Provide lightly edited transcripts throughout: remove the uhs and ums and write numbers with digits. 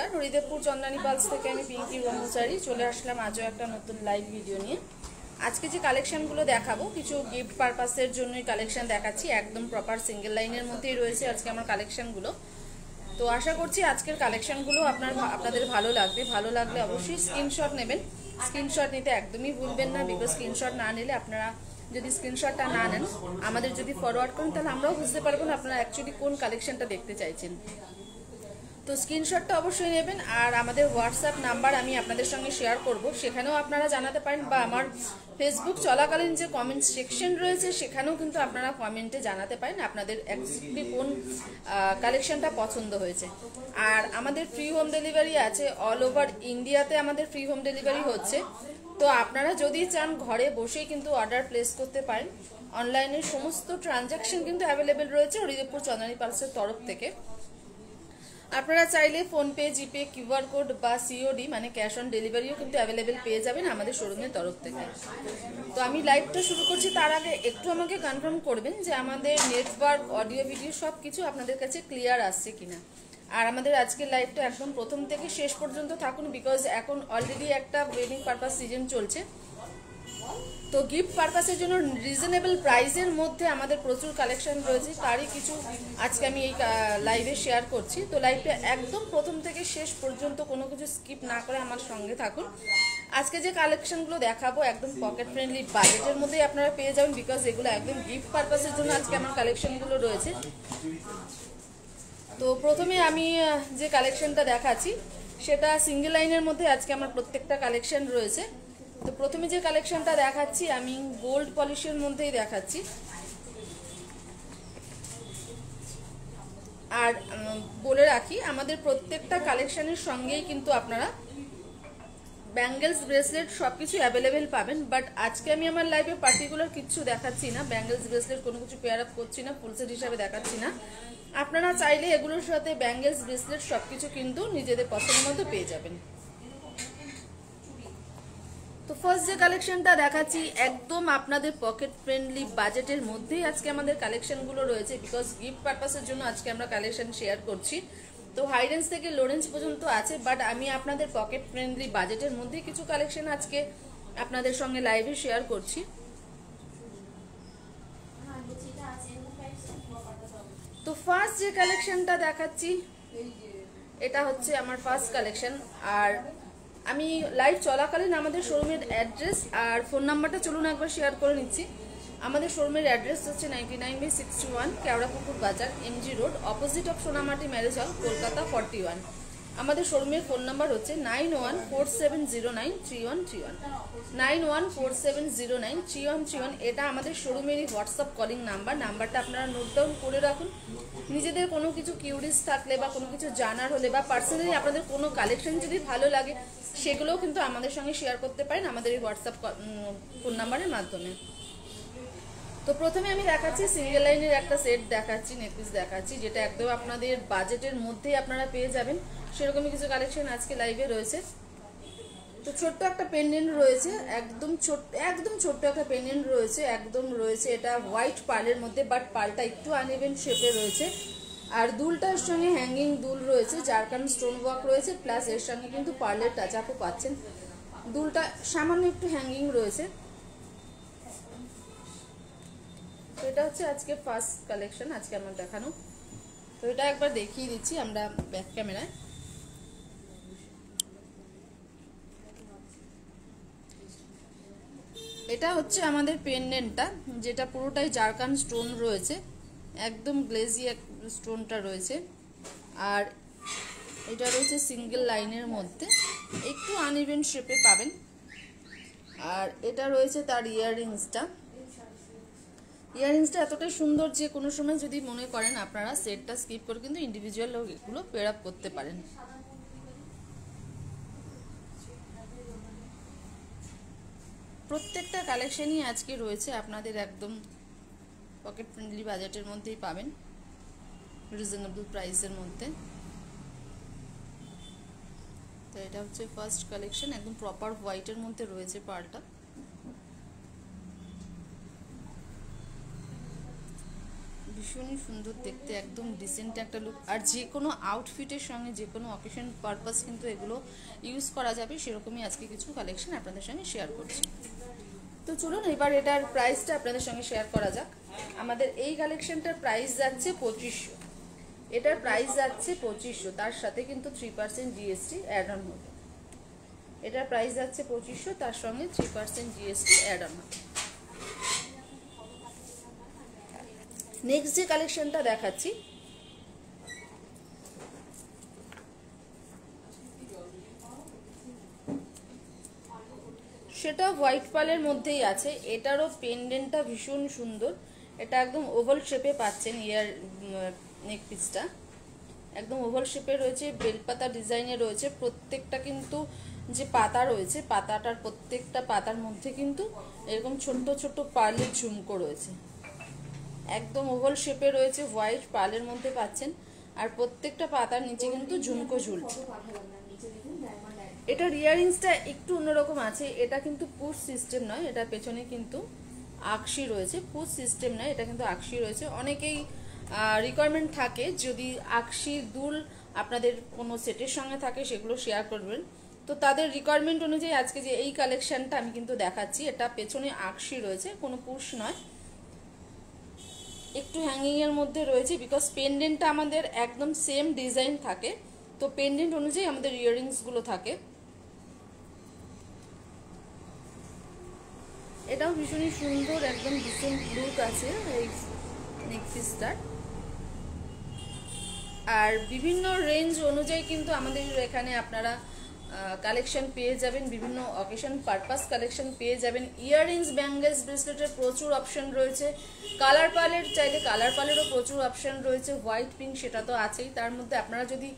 নমস্কার, হরিদেবপুর চন্দ্রানী পালস থেকে আমি পিঙ্কি ব্রহ্মচারী চলে আসলাম আজও একটা নতুন লাইভ ভিডিও নিয়ে। আজকে যে কালেকশনগুলো দেখাবো কিছু গিফট পারপাসের জন্যই কালেকশন দেখাচ্ছি, একদম প্রপার সিঙ্গেল লাইনের মধ্যেই রয়েছে আজকে আমার কালেকশনগুলো। তো আশা করছি আজকের কালেকশনগুলো আপনাদের ভালো লাগবে। ভালো লাগলে অবশ্যই স্ক্রিনশট নেবেন। স্ক্রিনশট নিতে একদমই ভুলবেন না, বিকজ স্ক্রিনশট না নিলে আপনারা যদি স্ক্রিনশটটা না নেন আমাদের যদি ফরওয়ার্ড করেন তাহলে আমরাও বুঝতে পারবো না আপনারা অ্যাকচুয়ালি কোন কালেকশনটা দেখতে চাইছেন। তো স্ক্রিনশটটা অবশ্যই নেবেন। আর আমাদের হোয়াটসঅ্যাপ নাম্বার আমি আপনাদের সঙ্গে শেয়ার করব, সেখানেও আপনারা জানাতে পারেন, বা আমার ফেসবুক চলাকালীন যে কমেন্ট সেকশন রয়েছে সেখানেও কিন্তু আপনারা কমেন্টে জানাতে পারেন আপনাদের অ্যাকচুয়ালি কোন কালেকশনটা পছন্দ হয়েছে। আর আমাদের ফ্রি হোম ডেলিভারি আছে, অল ওভার ইন্ডিয়াতে আমাদের ফ্রি হোম ডেলিভারি হচ্ছে। তো আপনারা যদি চান ঘরে বসেই কিন্তু অর্ডার প্লেস করতে পারেন। অনলাইনে সমস্ত ট্রানজাকশন কিন্তু অ্যাভেলেবেল রয়েছে হরিদেবপুর চন্দ্রানী পালসের তরফ থেকে। আপনারা চাইলে ফোনপে, জিপে, কিউআর কোড বা সিওডি মানে ক্যাশ অন ডেলিভারিও কিন্তু অ্যাভেলেবেল পেয়ে যাবেন আমাদের শোরুমের তরফ থেকে। তো আমি লাইভটা শুরু করছি, তার আগে একটু আমাকে কনফার্ম করবেন যে আমাদের নেটওয়ার্ক, অডিও, ভিডিও সব কিছু আপনাদের কাছে ক্লিয়ার আসছে কিনা। আর আমাদের আজকের লাইভটা একদম প্রথম থেকে শেষ পর্যন্ত থাকুন, বিকজ এখন অলরেডি একটা ওয়েডিং পারপাস সিজন চলছে। তো গিফট পারপাসের জন্য রিজনেবল প্রাইসের মধ্যে আমাদের প্রচুর কালেকশন রয়েছে, তারই কিছু আজকে আমি এই লাইভে শেয়ার করছি। তো লাইভটা একদম প্রথম থেকে শেষ পর্যন্ত কোনো কিছু স্কিপ না করে আমার সঙ্গে থাকুন। আজকে যে কালেকশনগুলো দেখাবো একদম পকেট ফ্রেন্ডলি বাজেটের মধ্যেই আপনারা পেয়ে যাবেন, বিকজ এগুলো একদম গিফট পারপাসের জন্য আজকে আমার কালেকশনগুলো রয়েছে। তো প্রথমে আমি যে কালেকশনটা দেখাচ্ছি সেটা সিঙ্গেল লাইনের মধ্যে আজকে আমার প্রত্যেকটা কালেকশন রয়েছে। তো প্রথমে যে কালেকশনটা দেখাচ্ছি আমি গোল্ড পলিশের মধ্যেই দেখাচ্ছি। আর বলে রাখি আমাদের প্রত্যেকটা কালেকশনের সঙ্গেই কিন্তু আপনারা ব্যাঙ্গেলস, ব্রেসলেট সবকিছু অ্যাভেলেবেল পাবেন। বাট আজকে আমি আমার লাইফে পার্টিকুলার কিছু দেখাচ্ছি না, ব্যাঙ্গেলস ব্রেসলেট কোনো কিছু পেয়ার আপ করছি না, ফুল সেট হিসাবে দেখাচ্ছি না। আপনারা চাইলে এগুলোর সাথে ব্যাঙ্গেলস, ব্রেসলেট সবকিছু কিন্তু নিজেদের পছন্দ মতো পেয়ে যাবেন। তো ফার্স্ট যে কালেকশনটা দেখাচ্ছি একদম আপনাদের পকেট ফ্রেন্ডলি বাজেটের মধ্যেই আজকে আমাদের কালেকশনগুলো রয়েছে, বিকজ গিফট পারপাসের জন্য আজকে আমরা কালেকশন শেয়ার করছি। তো হাই রেঞ্জ থেকে লো রেঞ্জ পর্যন্ত আছে, বাট আমি আপনাদের পকেট ফ্রেন্ডলি বাজেটের মধ্যে কিছু কালেকশন আজকে আপনাদের সঙ্গে লাইভে শেয়ার করছি। তো ফার্স্ট যে কালেকশনটা দেখাচ্ছি এটা হচ্ছে আমার ফার্স্ট কালেকশন। আর আমি লাইভ চলাকালীন আমাদের শোরুমের অ্যাড্রেস আর ফোন নাম্বারটা চলুন একবার শেয়ার করে নিচ্ছি। আমাদের শোরুমের অ্যাড্রেস হচ্ছে 99/61 Keorapukur Bazar, MG road, opposite of Sonamati marriage hall, Kolkata 41। আমাদের শোরুমের ফোন নাম্বার হচ্ছে 9147093131, 9147093131। এটা আমাদের শোরুমেরই হোয়াটসঅ্যাপ কলিং নাম্বারটা আপনারা নোট ডাউন করে রাখুন। নিজেদের কোনো কিছু কিউরিজ থাকলে বা কোনো কিছু জানার হলে বা পার্সোনালি আপনাদের কোনো কালেকশন যদি ভালো লাগে সেগুলোও কিন্তু আমাদের সঙ্গে শেয়ার করতে পারেন আমাদের এই হোয়াটসঅ্যাপ ফোন নাম্বারের মাধ্যমে। তো প্রথমে আমি দেখাচ্ছি সিঙ্গেল লাইনের একটা সেট দেখাচ্ছি, নেকপিস দেখাচ্ছি, যেটা একদম আপনাদের বাজেটের মধ্যেই আপনারা পেয়ে যাবেন। সেরকমই কিছু কালেকশন আজকে লাইভে রয়েছে। তো ছোট্ট একটা পেন্ডেন্ট রয়েছে, একদম ছোট্ট একটা পেন্ডেন্ট রয়েছে, একদম রয়েছে এটা হোয়াইট পার্লের মধ্যে, বাট পার্লটা একটু আনইভেন শেপে রয়েছে। আর দুলটার সঙ্গে হ্যাঙ্গিং দুল রয়েছে, যার কারণে স্টোন ওয়ার্ক রয়েছে, প্লাস এর সঙ্গে কিন্তু পার্লের টাচ আপও পাচ্ছেন। দুলটা সামান্য একটু হ্যাঙ্গিং রয়েছে। তো এটা হচ্ছে আজকে ফার্স্ট কালেকশন আজকে আমার দেখানো। তো এটা একবার দেখিয়ে দিচ্ছি আমরা ব্যাক ক্যামেরায়। এটা হচ্ছে আমাদের পেন্ডেন্টটা, যেটা পুরোটাই জারকান স্টোন রয়েছে, একদম গ্লেজি স্টোনটা রয়েছে। আর এটা রয়েছে সিঙ্গেল লাইনের মধ্যে, একটু আনইভেন শেপে পাবেন। আর এটা রয়েছে তার ইয়াররিংসটা এতটাই সুন্দর যে কোনো সময় যদি মনে করেন আপনারা সেটটা স্কিপ করে কিন্তু ইন্ডিভিজুয়াল এগুলো পেয়ার আপ করতে পারেন। প্রত্যেকটা কালেকশনই আজকে রয়েছে আপনাদের একদম পকেট ফ্রেন্ডলি বাজেটের মধ্যেই পাবেন, রিজনেবল প্রাইসের মধ্যে। তো এটা হচ্ছে ফার্স্ট কালেকশন, একদম প্রপার হোয়াইটের মধ্যে রয়েছে পার্লটা। ভীষণই সুন্দর দেখতে, একদম ডিসেন্ট একটা লুক। আর যে কোনো আউটফিটের সঙ্গে যে কোনো অকেশন পারপাস কিন্তু এগুলো ইউজ করা যাবে, সেরকমই আজকে কিছু কালেকশন আপনাদের সঙ্গে শেয়ার করছি। তো চলুন এবার এটার প্রাইসটা আপনাদের সঙ্গে শেয়ার করা যাক। আমাদের এই কালেকশনটার প্রাইস যাচ্ছে 2500। এটার প্রাইস যাচ্ছে 2500, তার সাথে কিন্তু 3% জিএসটি অ্যাড অন হবে। এটার প্রাইস যাচ্ছে 2500, তার সঙ্গে 3% জিএসটি অ্যাড অন হবে। নেক্সট যে কালেকশনটা দেখাচ্ছি, সেটা হোয়াইট পালের মধ্যেই আছে। এটারও পেন্ডেন্টটা ভীষণ সুন্দর। এটা একদম ওভাল শেপে পাচ্ছেন। ইয়ার নেক পিসটা একদম ওভাল শেপে রয়েছে, বেলপাতা ডিজাইনে রয়েছে। প্রত্যেকটা কিন্তু যে পাতা রয়েছে, পাতাটার প্রত্যেকটা পাতার মধ্যে কিন্তু এরকম ছোট্ট ছোট্ট পার্লের ঝুমকো রয়েছে। একদম ওভাল শেপে রয়েছে, হোয়াইট পার্লের মধ্যে পাচ্ছেন। আর প্রত্যেকটা পাতার নিচে কিন্তু ঝুমকো ঝুলছে। এটার ইয়াররিংসটা একটু অন্যরকম আছে। এটা কিন্তু পুশ সিস্টেম নয়, এটা পেছনে কিন্তু আকশি রয়েছে। পুশ সিস্টেম নয়, এটা কিন্তু আকশি রয়েছে। অনেকেই রিকোয়ারমেন্ট থাকে যদি আকশির দুল আপনাদের কোনো সেটের সঙ্গে থাকে সেগুলো শেয়ার করবেন। তো তাদের রিকোয়ারমেন্ট অনুযায়ী আজকে যে এই কালেকশনটা আমি কিন্তু দেখাচ্ছি, এটা পেছনে আকশি রয়েছে, কোনো পুশ নয়। একটু হ্যাঙ্গিং এর মধ্যে রয়েছে, বিকজ পেন্ডেন্টটা আমাদের একদম সেম ডিজাইন থাকে। তো পেন্ডেন্ট অনুযায়ী আমাদের ইয়াররিংস গুলো থাকে। এটাও ভীষণই সুন্দর, একদম ডিসেন্ট লুক আছে এই নেক পিসটার। আর বিভিন্ন রেঞ্জ অনুযায়ী কিন্তু আমাদের এখানে আপনারা কালেকশন পেয়ে যাবেন, বিভিন্ন অকেশন পারপাস কালেকশন পেয়ে যাবেন। ইয়াররিংস, ব্যাঙ্গেলস, ব্রেসলেটের প্রচুর অপশন রয়েছে। কালার পালের চাইলে কালার পালেরও প্রচুর অপশন রয়েছে। হোয়াইট পিঙ্ক সেটা তো আছেই, তার মধ্যে আপনারা যদি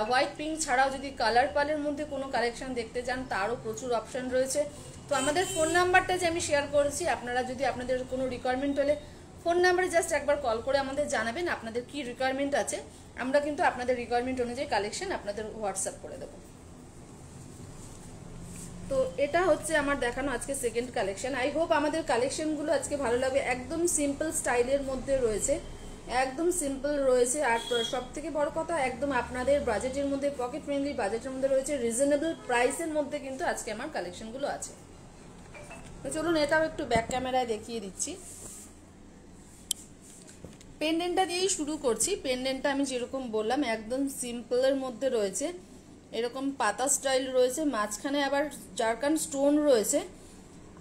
হোয়াইট পিঙ্ক ছাড়াও যদি কালার পালের মধ্যে কোনো কালেকশন দেখতে চান তারও প্রচুর অপশন রয়েছে। তো আমাদের ফোন নাম্বারটা যে আমি শেয়ার করেছি, আপনারা যদি আপনাদের কোনো রিকোয়ারমেন্ট হলে ফোন নাম্বারে জাস্ট একবার কল করে আমাদের জানাবেন আপনাদের কি রিকোয়ারমেন্ট আছে। আমরা কিন্তু আপনাদের রিকোয়ারমেন্ট অনুযায়ী কালেকশন আপনাদের হোয়াটসঅ্যাপ করে দেবো। তো এটা হচ্ছে আমার দেখানো আজকে সেকেন্ড কালেকশন। আই হোপ আমাদের কালেকশনগুলো আজকে ভালো লাগবে। একদম সিম্পল স্টাইলের মধ্যে রয়েছে, একদম সিম্পল রয়েছে। আর সব থেকে বড় কথা, একদম আপনাদের বাজেটের মধ্যে, পকেট ফ্রেন্ডলি বাজেটের মধ্যে রয়েছে, রিজনেবল প্রাইসের মধ্যে কিন্তু আজকে আমার কালেকশনগুলো আছে। তো চলুন এটাও একটু ব্যাক ক্যামেরায় দেখিয়ে দিচ্ছি। পেন্ডেন্টটা দিয়েই শুরু করছি। পেন্ডেন্টটা আমি যেরকম বললাম একদম সিম্পলের মধ্যে রয়েছে, এরকম পাতা স্টাইল রয়েছে, মাঝখানে আবার জারকান স্টোন রয়েছে।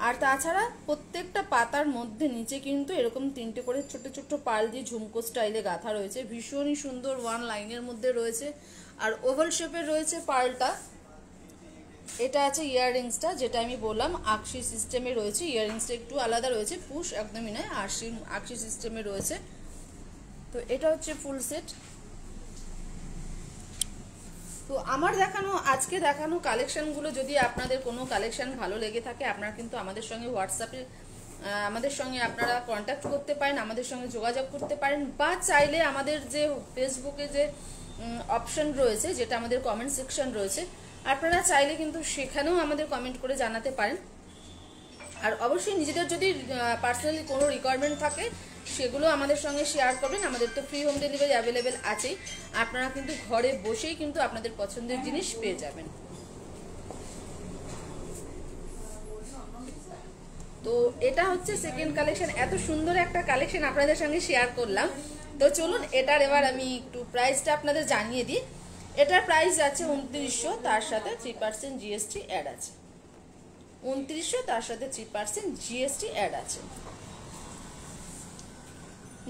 আর তাছাড়া প্রত্যেকটা পাতার মধ্যে নিচে কিন্তু এরকম 3টে করে ছোট ছোট পার্ল দিয়ে ঝুমকো স্টাইলে গাঁথা রয়েছে। ভীষণই সুন্দর, ওয়ান লাইনের মধ্যে রয়েছে। আর ওভাল শেপের রয়েছে পার্লটা। এটা আছে ইয়াররিংসটা, যেটা আমি বললাম আকশি সিস্টেমে রয়েছে। ইয়াররিংসটা একটু আলাদা রয়েছে, পুশ একদমই নয়, আকশি সিস্টেমে রয়েছে। তো এটা হচ্ছে ফুল সেট। তো আমার দেখানো আজকে দেখানো কালেকশনগুলো যদি আপনাদের কোনো কালেকশন ভালো লেগে থাকে, আপনারা কিন্তু আমাদের সঙ্গে হোয়াটসঅ্যাপে আমাদের সঙ্গে আপনারা কন্ট্যাক্ট করতে পারেন, আমাদের সঙ্গে যোগাযোগ করতে পারেন। বা চাইলে আমাদের যে ফেসবুকে যে অপশন রয়েছে, যেটা আমাদের কমেন্ট সেকশন রয়েছে, আপনারা চাইলে কিন্তু সেখানেও আমাদের কমেন্ট করে জানাতে পারেন। আর অবশ্যই নিজেদের যদি পার্সোনালি কোনো রিকোয়ারমেন্ট থাকে সেগুলো আমাদের সঙ্গে শেয়ার করবেন। আমাদের তো ফ্রি হোম ডেলিভারি অ্যাভেলেবেল আছেই। আপনারা কিন্তু ঘরে বসেই কিন্তু আপনাদের পছন্দের জিনিস পেয়ে যাবেন। তো এটা হচ্ছে সেকেন্ড কালেকশন। এত সুন্দর একটা কালেকশন আপনাদের সঙ্গে শেয়ার করলাম। তো চলুন এটার এবার আমি একটু প্রাইসটা আপনাদের জানিয়ে দিই। এটার প্রাইস আছে 2900, তার সাথে 3% জিএসটি অ্যাড আছে। 2900, তার সাথে 3% জিএসটি অ্যাড আছে।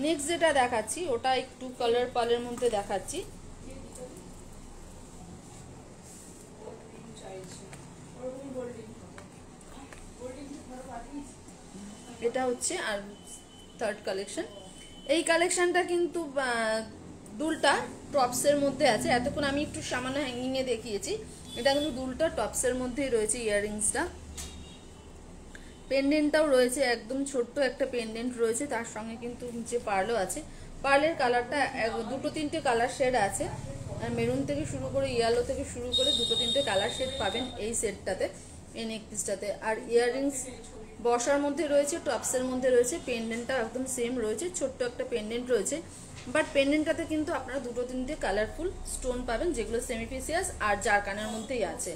নেক্সট যেটা দেখাচ্ছি ওটা একটু কালার পালের মধ্যে দেখাচ্ছি। এটা হচ্ছে আর থার্ড কালেকশন। এই কালেকশনটা কিন্তু দুলটা টপসের মধ্যে আছে। এতক্ষণ আমি একটু সামান্য হ্যাঙ্গিংয়ে দেখিয়েছি, এটা কিন্তু দুলটা টপসের মধ্যেই রয়েছে। ইয়াররিংসটা, পেন্ডেন্টটাও রয়েছে, একদম ছোট্ট একটা পেন্ডেন্ট রয়েছে, তার সঙ্গে কিন্তু নিচে পার্লও আছে। পার্লের কালারটা 2-3টে কালার শেড আছে। আর মেরুন থেকে শুরু করে ইয়েলো থেকে শুরু করে 2-3টে কালার শেড পাবেন এই সেটটাতে, এই নেক পিসটাতে। আর ইয়াররিংস বসার মধ্যে রয়েছে, টপসের মধ্যে রয়েছে, পেন্ডেন্টটা একদম সেম রয়েছে, ছোট্ট একটা পেন্ডেন্ট রয়েছে। বাট পেন্ডেন্টটাতে কিন্তু আপনারা দুটো তিনটে কালারফুল স্টোন পাবেন, যেগুলো সেমি প্রিসিয়াস আর জারকানের মধ্যেই আছে।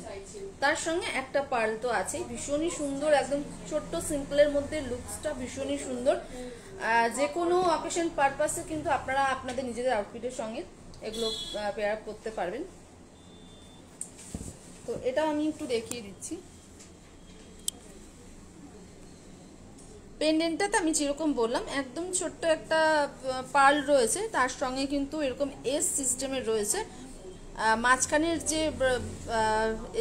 তার সঙ্গে একটা পার্ল তো আছে, ভীষণই সুন্দর, একদম ছোট্ট সিম্পলের মধ্যে লুকসটা ভীষণই সুন্দর। যে কোনো অকেশন পারপাসে কিন্তু আপনারা আপনাদের নিজেদের আউটফিটের সঙ্গে এগুলো পেয়ার আপ করতে পারবেন। তো এটাও আমি একটু দেখিয়ে দিচ্ছি। পেন্ডেন্টটাতে আমি যেরকম বললাম একদম ছোট্ট একটা পার্ল রয়েছে, তার সঙ্গে কিন্তু এরকম এস সিস্টেমের রয়েছে। মাঝখানের যে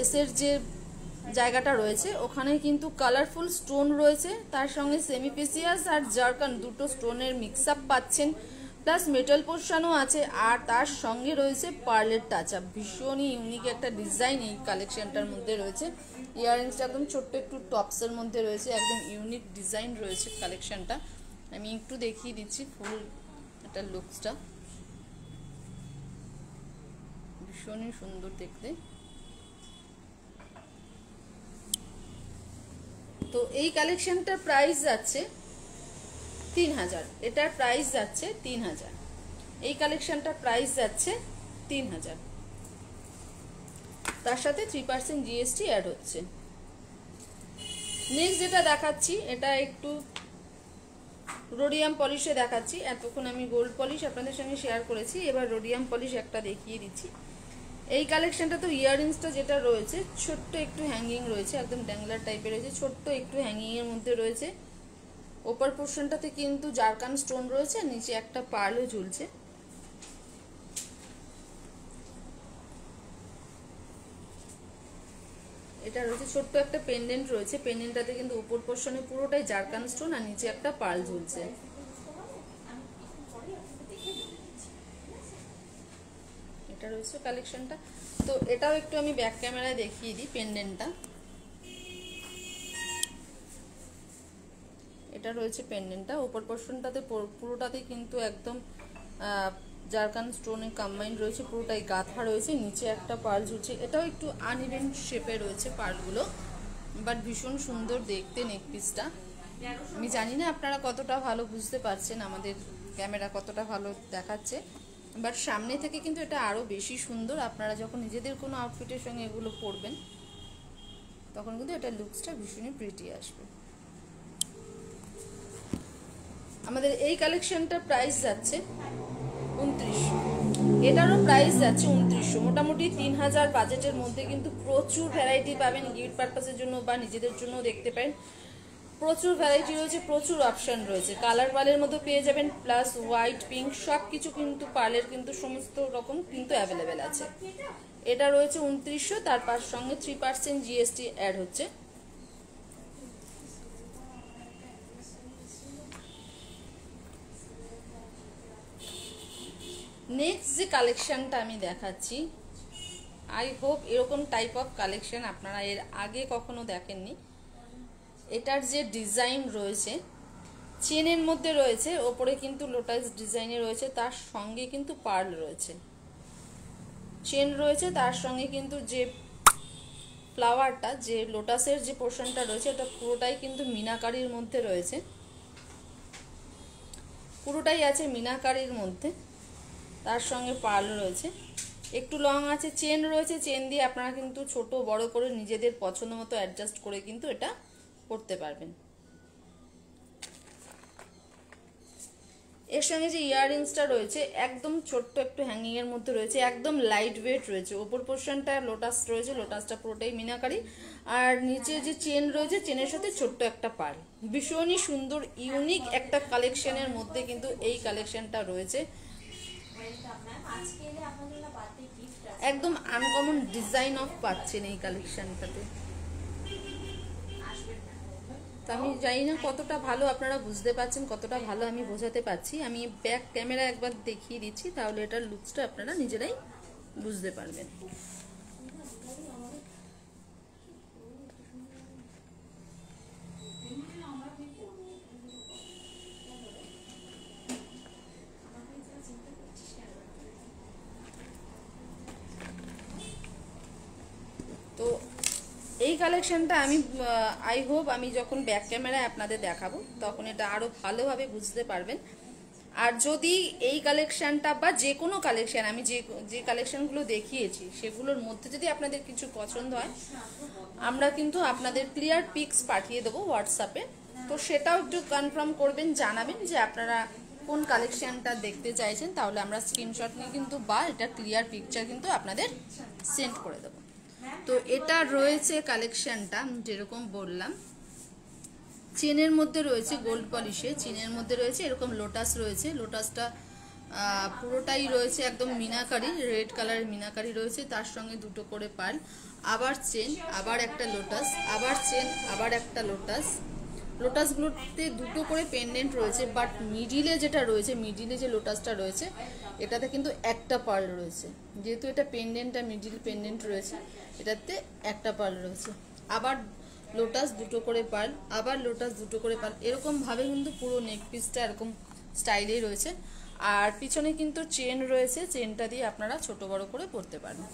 এসের যে জায়গাটা রয়েছে ওখানে কিন্তু কালারফুল স্টোন রয়েছে, তার সঙ্গে সেমি প্রিসিয়াস আর জারকান দুটো স্টোনের মিক্স আপ পাচ্ছেন, প্লাস মেটাল পোর্শনও আছে, আর তার সঙ্গে রয়েছে পার্লের টাচ আপ। ভীষণই ইউনিক একটা ডিজাইন এই কালেকশনটার মধ্যে রয়েছে। ইয়াররিংসটা একদম ছোট্ট একটু টপসের মধ্যে রয়েছে, একদম ইউনিক ডিজাইন রয়েছে কালেকশনটা। আমি একটু দেখিয়ে দিচ্ছি ফুল একটা লুকসটা, ভীষণই সুন্দর দেখতে। তো এই কালেকশনটার প্রাইস যাচ্ছে 3000, এটার প্রাইস যাচ্ছে 3000, এই কালেকশনটার প্রাইস যাচ্ছে 3000, তার সাথে 3% জিএসটি অ্যাড হচ্ছে। নেক্সট যেটা দেখাচ্ছি এটা একটু রোডিয়াম পলিশে দেখাচ্ছি। এতক্ষণ আমি গোল্ড পলিশ আপনাদের সঙ্গে শেয়ার করেছি, এবার রোডিয়াম পলিশ একটা দেখিয়ে দিচ্ছি। এই কালেকশনটা তো ইয়াররিংসটা যেটা রয়েছে ছোট্ট একটু হ্যাঙ্গিং রয়েছে, একদম ড্যাংলার টাইপের রয়েছে, ছোট্ট একটু হ্যাঙ্গিং এর মধ্যে রয়েছে। ওপর পোর্শনটাতে কিন্তু জারকান স্টোন রয়েছে, নিচে একটা পার্লও ঝুলছে। এটা রয়েছে ছোট্ট একটা পেন্ডেন্ট রয়েছে, পেন্ডেন্টটাতে কিন্তু উপর পোর্শনে পুরোটাই জারকান স্টোন আর নিচে একটা পার্ল ঝুলছে। এটা রয়েছে কালেকশনটা। তো এটাও একটু আমি ব্যাক ক্যামেরায় দেখিয়ে দিই পেন্ডেন্টটা। এটা রয়েছে পেন্ডেন্টটা, উপর পোর্শনটাতে পুরোটাতে কিন্তু একদম জারকান স্টোনের কম্বাইন রয়েছে, পুরোটাই গাঁথা রয়েছে, নিচে একটা পার্ল ঝুলছে। এটাও একটু আনইভেন শেপে রয়েছে পার্লগুলো, বাট ভীষণ সুন্দর দেখতে নেক পিসটা। আমি জানি না আপনারা কতটা ভালো বুঝতে পারছেন, আমাদের ক্যামেরা কতটা ভালো দেখাচ্ছে, বাট সামনে থেকে কিন্তু এটা আরও বেশি সুন্দর। আপনারা যখন নিজেদের কোনো আউটফিটের সঙ্গে এগুলো পরবেন তখন কিন্তু এটা লুকসটা ভীষণই প্রিটি আসবে। আমাদের এই কালেকশনটার প্রাইস যাচ্ছে 2900, এটারও প্রাইস যাচ্ছে 2900। মোটামুটি 3000 বাজেটের মধ্যে কিন্তু প্রচুর ভ্যারাইটি পাবেন, গিফট পারপাসের জন্য বা নিজেদের জন্য দেখতে পারেন। প্রচুর ভ্যারাইটি রয়েছে, প্রচুর অপশন রয়েছে। কালার পার্লের মধ্যে পেয়ে যাবেন, প্লাস হোয়াইট পিঙ্ক সব কিছু কিন্তু পার্লের কিন্তু সমস্ত রকম কিন্তু অ্যাভেলেবেল আছে। এটা রয়েছে 2900, তার সঙ্গে 3% জিএসটি অ্যাড হচ্ছে। নেক্সট যে কালেকশনটা আমি দেখাচ্ছি, আই হোপ এরকম টাইপ অফ কালেকশন আপনারা এর আগে কখনো দেখেননি। এটার যে ডিজাইন রয়েছে চেনের মধ্যে রয়েছে, ওপরে কিন্তু লোটাস ডিজাইনে রয়েছে, তার সঙ্গে কিন্তু পার্ল রয়েছে, চেন রয়েছে, তার সঙ্গে কিন্তু যে ফ্লাওয়ারটা যে লোটাসের যে পোর্শনটা রয়েছে এটা পুরোটাই কিন্তু মিনাকারির মধ্যে রয়েছে, পুরোটাই আছে মিনাকারির মধ্যে, তার সঙ্গে পার্ল রয়েছে, একটু লং আছে, চেন রয়েছে, চেন দিয়ে আপনারা কিন্তু ছোট বড় করে নিজেদের পছন্দ মতো অ্যাডজাস্ট করে কিন্তু এটা করতে পারবেন। এর সঙ্গে যে ইয়াররিংসটা রয়েছে একদম ছোট্ট একটু হ্যাঙ্গিং এর মধ্যে রয়েছে, একদম লাইট ওয়েট রয়েছে। ওপর পোর্শনটা লোটাস রয়েছে, লোটাসটা পুরোটাই মিনাকারি, আর নিচে যে চেন রয়েছে চেনের সাথে ছোট্ট একটা পার্ল। ভীষণই সুন্দর ইউনিক একটা কালেকশনের মধ্যে কিন্তু এই কালেকশনটা রয়েছে, একদম আনকমন ডিজাইন অফ পাচ্ছেন এই কালেকশনটাতে। তো আমি জানি না কতটা ভালো আপনারা বুঝতে পারছেন, কতটা ভালো আমি বোঝাতে পারছি। আমি ব্যাক ক্যামেরা একবার দেখিয়ে দিচ্ছি, তাহলে এটার লুকসটা আপনারা নিজেরাই বুঝতে পারবেন। তো এই কালেকশনটা আমি আই হোপ আমি যখন ব্যাক ক্যামেরায় আপনাদের দেখাবো তখন এটা আরও ভালোভাবে বুঝতে পারবেন। আর যদি এই কালেকশানটা বা যে কোনো কালেকশান আমি যে কালেকশানগুলো দেখিয়েছি সেগুলোর মধ্যে যদি আপনাদের কিছু পছন্দ হয়, আমরা কিন্তু আপনাদের ক্লিয়ার পিকস পাঠিয়ে দেবো হোয়াটসঅ্যাপে। তো সেটাও একটু কনফার্ম করবেন, জানাবেন যে আপনারা কোন কালেকশানটা দেখতে চাইছেন, তাহলে আমরা স্ক্রিনশট নিয়ে কিন্তু বা এটা ক্লিয়ার পিকচার কিন্তু আপনাদের সেন্ড করে দেবো। তো এটা রয়েছে কালেকশানটা যেরকম বললাম, চেনের মধ্যে রয়েছে গোল্ড পলিশে, চেনের মধ্যে রয়েছে এরকম লোটাস রয়েছে। লোটাসটা পুরোটাই রয়েছে একদম মিনাকারি, রেড কালারের মিনাকারি রয়েছে, তার সঙ্গে দুটো করে পার্ল, আবার চেন, আবার একটা লোটাস, আবার চেন, আবার একটা লোটাস। লোটাসগুলোতে দুটো করে পেন্ডেন্ট রয়েছে, বাট মিডিলে যেটা রয়েছে, মিডিলে যে লোটাসটা রয়েছে এটাতে কিন্তু একটা পার্ল রয়েছে। যেহেতু এটা পেন্ডেন্টটা মিডিল পেন্ডেন্ট রয়েছে, এটাতে একটা পার্ল রয়েছে। আবার লোটাস দুটো করে পার্ল, আবার লোটাস দুটো করে পার্ল, এরকমভাবে কিন্তু পুরো নেক পিসটা এরকম স্টাইলেই রয়েছে। আর পিছনে কিন্তু চেন রয়েছে, চেনটা দিয়ে আপনারা ছোট বড় করে পরতে পারেন।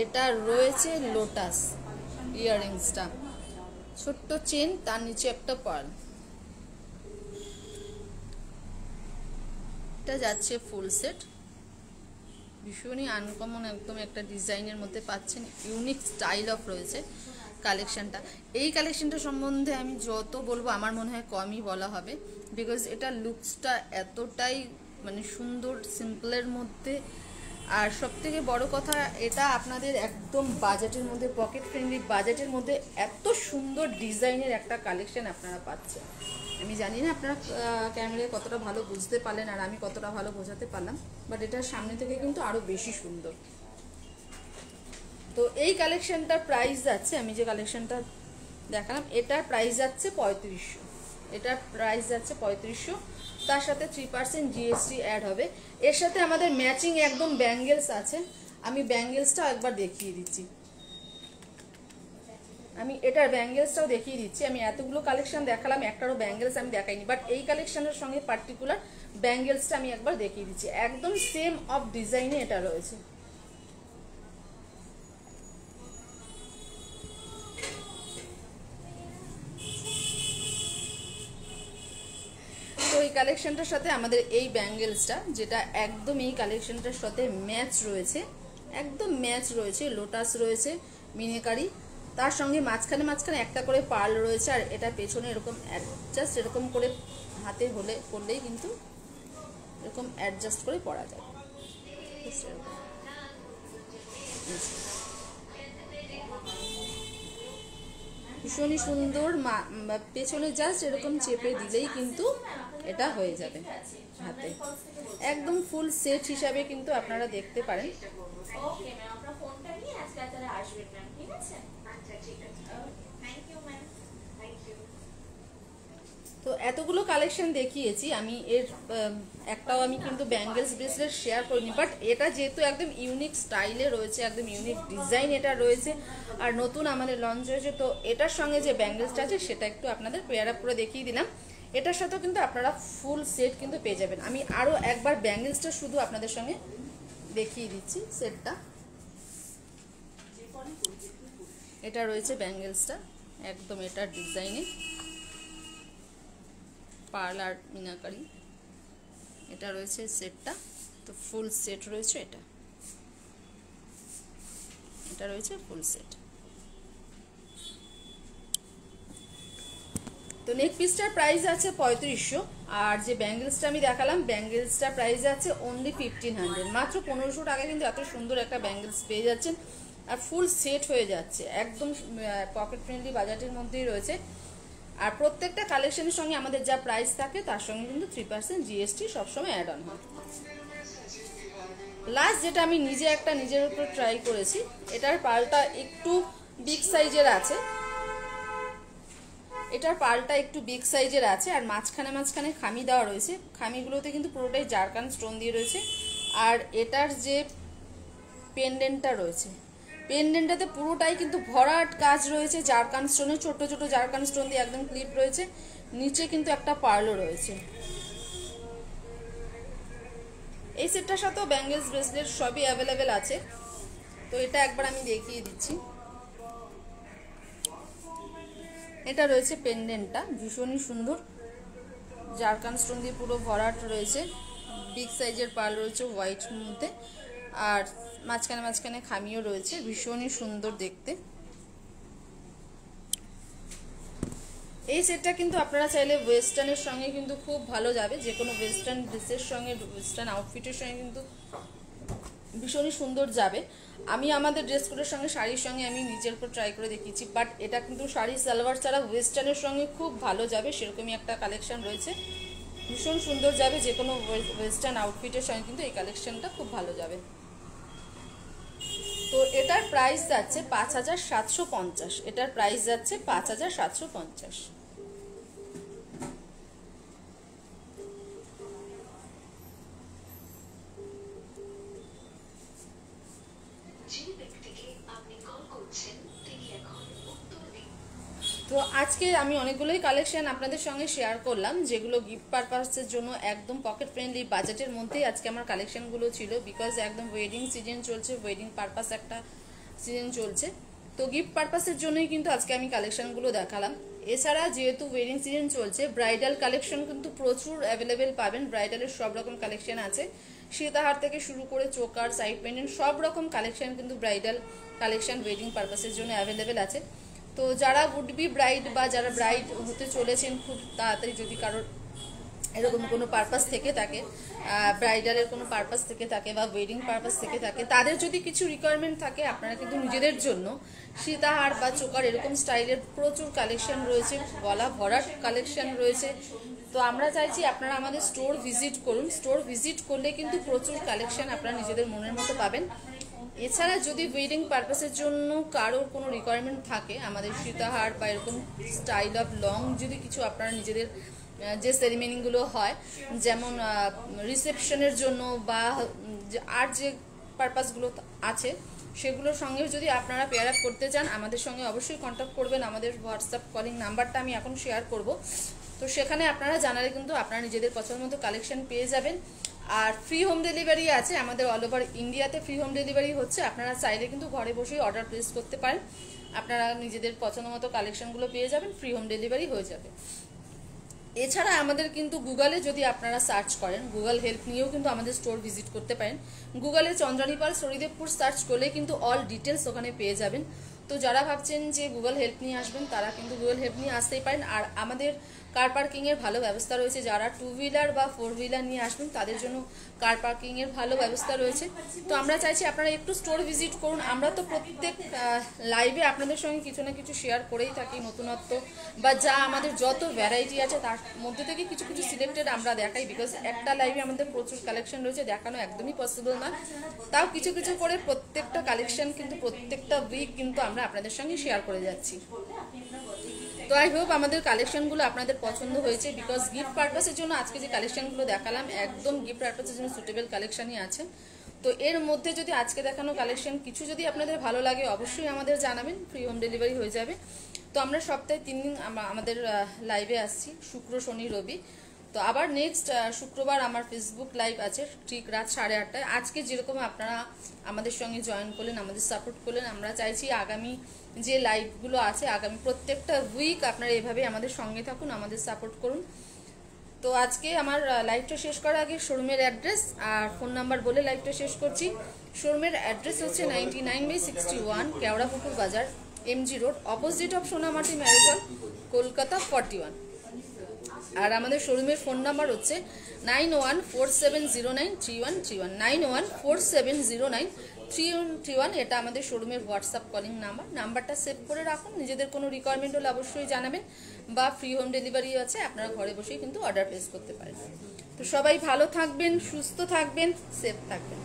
এটা রয়েছে লোটাস ইয়াররিংসটা, ছোট্ট চেন, তার নিচে একটা পার্ল। এটা যাচ্ছে ফুল সেট, ভীষণই আনকমন একদম একটা ডিজাইনের মধ্যে পাচ্ছেন, ইউনিক স্টাইল অফ রয়েছে কালেকশনটা। এই কালেকশনটা সম্বন্ধে আমি যত বলবো আমার মনে হয় কমই বলা হবে, বিকজ এটা লুকসটা এতটাই মানে সুন্দর, সিম্পলের মধ্যে। আর সবথেকে বড় কথা, এটা আপনাদের একদম বাজেটের মধ্যে, পকেট ফ্রেন্ডলি বাজেটের মধ্যে এত সুন্দর ডিজাইনের একটা কালেকশন আপনারা পাচ্ছেন। আমি জানি না আপনারা ক্যামেরায় কতটা ভালো বুঝতে পারলেন আর আমি কতটা ভালো বোঝাতে পারলাম, বাট এটার সামনে থেকে কিন্তু আরও বেশি সুন্দর। তো এই কালেকশনটার প্রাইস যাচ্ছে, আমি যে কালেকশনটা দেখালাম এটার প্রাইস যাচ্ছে 3500, এটার প্রাইস যাচ্ছে 3500, তার সাথে 3% জিএসটি অ্যাড হবে। এর সাথে আমাদের ম্যাচিং একদম ব্যাঙ্গেলস আছে, আমি ব্যাঙ্গেলসটাও একবার দেখিয়ে দিচ্ছি, আমি এটার ব্যাঙ্গেলসটাও দেখিয়ে দিচ্ছি। আমি এতগুলো কালেকশন দেখালাম, একটারও ব্যাঙ্গেলস আমি দেখাইনি, বাট এই কালেকশনের সঙ্গে পার্টিকুলার ব্যাঙ্গেলসটা আমি একবার দেখিয়ে দিচ্ছি। একদম সেম অফ ডিজাইনে এটা রয়েছে। তো এই কালেকশনটার সাথে আমাদের এই ব্যাঙ্গেলসটা, যেটা একদম এই কালেকশনটার সাথে ম্যাচ রয়েছে, একদম ম্যাচ রয়েছে, লোটাস রয়েছে মিনেকারি, তার সঙ্গে মাঝখানে মাঝখানে একটা করে পার্ল রয়েছে। আর এটা পেছনে এরকম অ্যাডজাস্ট এরকম করে হাতে হলে করলেই কিন্তু এরকম অ্যাডজাস্ট করে পরা যায়। ভীষণই সুন্দর, পেছনে জাস্ট এরকম চেপে দিলেই কিন্তু এটা হয়ে যাবে হাতে, একদম ফুল সেট হিসাবে কিন্তু আপনারা দেখতে পারেন। ওকে ম্যাম, আপনার ফোনটা নিয়ে আজকে তাহলে আসবেন ম্যাম, ঠিক আছে? আচ্ছা ঠিক আছে, thank you ma'am, thank you. তো এতগুলো কালেকশন দেখিয়েছি আমি, এর একটাও আমি কিন্তু ব্যাঙ্গেলস ব্রেসলেট শেয়ার করিনি, বাট এটা যেহেতু একদম ইউনিক স্টাইলে রয়েছে, একদম ইউনিক ডিজাইন এটা রয়েছে, আর নতুন আমাদের লঞ্চ হয়েছে, তো এটার সঙ্গে যে ব্যাঙ্গেলসটা আছে সেটা একটু আপনাদের পেয়ার আপ করে দেখিয়ে দিলাম। এটার সাথেও কিন্তু আপনারা ফুল সেট কিন্তু পেয়ে যাবেন। আমি আরও একবার ব্যাঙ্গেলসটা শুধু আপনাদের সঙ্গে দেখিয়ে দিচ্ছি সেটটা। এটা রয়েছে ব্যাঙ্গেলসটা একদম এটার ডিজাইনে, পার্ল আর মিনাকারি, এটা রয়েছে সেটটা। তো ফুল সেট রয়েছে, এটা রয়েছে ফুল সেট। তো নেক পিসটার প্রাইস আছে 3500, আর যে ব্যাঙ্গেলসটা আমি দেখালাম ব্যাঙ্গেলসটার প্রাইস আছে অনলি 1500, মাত্র 1500 টাকা কিন্তু এত সুন্দর একটা ব্যাঙ্গেলস পেয়ে যাচ্ছেন, আর ফুল সেট হয়ে যাচ্ছে, একদম পকেট ফ্রেন্ডলি বাজেটের মধ্যেই রয়েছে। আর প্রত্যেকটা কালেকশনের সঙ্গে আমাদের যা প্রাইস থাকে তার সঙ্গে কিন্তু 3% জিএসটি সবসময় অ্যাড অন হয়। লাস্ট যেটা আমি নিজের উপর ট্রাই করেছি, এটার পালটা একটু বিগ সাইজের আছে, এটার পালটা একটু বিগ সাইজের আছে, আর মাঝখানে মাঝখানে খামি দেওয়া রয়েছে, খামিগুলোতে কিন্তু পুরোটাই জারকান স্টোন দিয়ে রয়েছে। আর এটার যে পেন্ডেন্টটা রয়েছে, পেন্ডেন্টটাতে পুরোটাই কিন্তু ভরাট কাজ রয়েছে জারকান স্টোনে, ছোট ছোট জারকান স্টোন দিয়ে একদম ক্লিপ রয়েছে, নিচে কিন্তু একটা পার্লও রয়েছে। এই সেটটার সাথেও ব্যাঙ্গেলস ব্রেসলেট সবই অ্যাভেলেবেল আছে। তো এটা একবার আমি দেখিয়ে দিচ্ছি, এটা রয়েছে পেন্ডেন্টটা, ভীষণই সুন্দর, জারকান স্টোন দিয়ে পুরো ভরাট রয়েছে, বিগ সাইজের পার্ল রয়েছে হোয়াইট মধ্যে, আর মাঝখানে মাঝখানে খামিও রয়েছে, ভীষণই সুন্দর দেখতে। এই সেটটা কিন্তু আপনারা চাইলে ওয়েস্টার্নের সঙ্গে কিন্তু খুব ভালো যাবে, যে কোনো ওয়েস্টার্ন ড্রেসের সঙ্গে, ওয়েস্টার্ন আউটফিটের সঙ্গে কিন্তু ভীষণই সুন্দর যাবে। আমি আমাদের ড্রেসগুলোর সঙ্গে, শাড়ির সঙ্গে আমি নিজের উপর ট্রাই করে দেখিয়েছি, বাট এটা কিন্তু শাড়ি সালোয়ার ছাড়া ওয়েস্টার্নের সঙ্গে খুব ভালো যাবে, সেরকমই একটা কালেকশন রয়েছে, ভীষণ সুন্দর যাবে, যে কোনো ওয়েস্টার্ন আউটফিটের সঙ্গে কিন্তু এই কালেকশনটা খুব ভালো যাবে। তো এটার প্রাইস যাচ্ছে 5750, এটার প্রাইস যাচ্ছে 5750। তো আজকে আমি অনেকগুলোই কালেকশন আপনাদের সঙ্গে শেয়ার করলাম, যেগুলো গিফট পারপাসের জন্য একদম পকেট ফ্রেন্ডলি বাজেটের মধ্যেই আজকে আমার কালেকশনগুলো ছিল, বিকজ একদম ওয়েডিং সিজন চলছে, ওয়েডিং পারপাস একটা সিজন চলছে, তো গিফট পারপাসের জন্যই কিন্তু আজকে আমি কালেকশনগুলো দেখালাম। এছাড়া যেহেতু ওয়েডিং সিজন চলছে, ব্রাইডাল কালেকশন কিন্তু প্রচুর অ্যাভেলেবেল পাবেন, ব্রাইডালের সব রকম কালেকশন আছে, সীতাহার থেকে শুরু করে চোকার, সাইড পেন্ডেন্ট, সব রকম কালেকশন কিন্তু ব্রাইডাল কালেকশন ওয়েডিং পারপাসের জন্য অ্যাভেলেবেল আছে। তো যারা উড বি ব্রাইড বা যারা ব্রাইড হতে চলেছেন খুব তাড়াতাড়ি, যদি কারোর এরকম কোনো পারপাস থেকে থাকে, ব্রাইডালের কোনো পারপাস থেকে থাকে বা ওয়েডিং পারপাস থেকে থাকে, তাদের যদি কিছু রিকোয়ারমেন্ট থাকে, আপনারা কিন্তু নিজেদের জন্য সীতাহার বা চোকার এরকম স্টাইলের প্রচুর কালেকশন রয়েছে, গলা ভরাট কালেকশন রয়েছে। তো আমরা চাইছি আপনারা আমাদের স্টোর ভিজিট করুন, স্টোর ভিজিট করলে কিন্তু প্রচুর কালেকশন আপনারা নিজেদের মনের মতো পাবেন। এছাড়া যদি ওয়েডিং পারপাসের জন্য কারোর কোনো রিকোয়ারমেন্ট থাকে, আমাদের সীতাহার বা এরকম স্টাইল অফ লং যদি কিছু আপনারা নিজেদের যে সেরিমনিগুলো হয়, যেমন রিসেপশনের জন্য বা আর যে পারপাসগুলো আছে, সেগুলোর সঙ্গে যদি আপনারা পেয়ার আপ করতে চান, আমাদের সঙ্গে অবশ্যই কন্ট্যাক্ট করবেন। আমাদের হোয়াটসঅ্যাপ কলিং নাম্বারটা আমি এখন শেয়ার করব, তো সেখানে আপনারা জানালে কিন্তু আপনারা নিজেদের পছন্দ মতো কালেকশন পেয়ে যাবেন। আর ফ্রি হোম ডেলিভারি আছে, আমাদের অল ওভার ইন্ডিয়াতে ফ্রি হোম ডেলিভারি হচ্ছে, আপনারা চাইলে কিন্তু ঘরে বসেই অর্ডার প্লেস করতে পারেন, আপনারা নিজেদের পছন্দ মতো কালেকশনগুলো পেয়ে যাবেন, ফ্রি হোম ডেলিভারি হয়ে যাবে। এছাড়া আমাদের কিন্তু গুগলে যদি আপনারা সার্চ করেন, গুগল হেল্প নিয়েও কিন্তু আমাদের স্টোর ভিজিট করতে পারেন। গুগলে চন্দ্রানীপাল সরিদেবপুর সার্চ করলে কিন্তু অল ডিটেলস ওখানে পেয়ে যাবেন। তো যারা ভাবছেন যে গুগল হেল্প নিয়ে আসবেন, তারা কিন্তু গুগল হেল্প নিয়ে আসতেই পারেন। আর আমাদের কার পার্কিংয়ের ভালো ব্যবস্থা রয়েছে, যারা 2 হুইলার বা 4 হুইলার নিয়ে আসবেন তাদের জন্য কার পার্কিংয়ের ভালো ব্যবস্থা রয়েছে। তো আমরা চাইছি আপনারা একটু স্টোর ভিজিট করুন। আমরা তো প্রত্যেক লাইভে আপনাদের সঙ্গে কিছু না কিছু শেয়ার করেই থাকি, নতুনত্ব বা যা আমাদের যত ভ্যারাইটি আছে তার মধ্যে থেকে কিছু কিছু সিলেক্টেড আমরা দেখাই, বিকজ একটা লাইভে আমাদের প্রচুর কালেকশন রয়েছে, দেখানো একদমই পসিবল না। তাও কিছু কিছু করে প্রত্যেকটা কালেকশন কিন্তু প্রত্যেকটা উইক কিন্তু আমরা আপনাদের সঙ্গে শেয়ার করে যাচ্ছি। তো আই হোপ আমাদের কালেকশনগুলো আপনাদের পছন্দ হয়েছে, বিকজ গিফট পারপাসের জন্য আজকে যে কালেকশনগুলো দেখালাম একদম গিফট পারপাসের জন্য সুটেবল কালেকশনই আছে। তো এর মধ্যে যদি আজকে দেখানো কালেকশন কিছু যদি আপনাদের ভালো লাগে, অবশ্যই আমাদের জানাবেন, ফ্রি হোম ডেলিভারি হয়ে যাবে। তো আমরা সপ্তাহে 3 দিন আমাদের লাইভে আসছি, শুক্র, শনি, রবি। তো আবার নেক্সট শুক্রবার আমার ফেসবুক লাইভ আছে ঠিক রাত 8:30টায়। আজকে যেরকম আপনারা আমাদের সঙ্গে জয়েন করলেন, আমাদের সাপোর্ট করলেন, আমরা চাইছি আগামী যে লাইভগুলো আছে, আগামী প্রত্যেকটা উইক আপনারা এভাবে আমাদের সঙ্গে থাকুন, আমাদের সাপোর্ট করুন। তো আজকে আমার লাইভটা শেষ করার আগে শোরুমের অ্যাড্রেস আর ফোন নাম্বার বলে লাইভটা শেষ করছি। শোরুমের অ্যাড্রেস হচ্ছে 99/61 Keorapukur Bazar, MG road, opposite of Sonamati marriage hall, Kolkata 41। আর আমাদের শোরুমের ফোন নাম্বার হচ্ছে 9147093131, 9147093131। এটা আমাদের শোরুমের হোয়াটসঅ্যাপ কলিং নাম্বারটা সেভ করে রাখুন। নিজেদের কোনো রিকোয়ারমেন্ট হলে অবশ্যই জানাবেন, বা ফ্রি হোম ডেলিভারি আছে, আপনারা ঘরে বসেই কিন্তু অর্ডার প্লেস করতে পারেন। তো সবাই ভালো থাকবেন, সুস্থ থাকবেন, সেফ থাকবেন।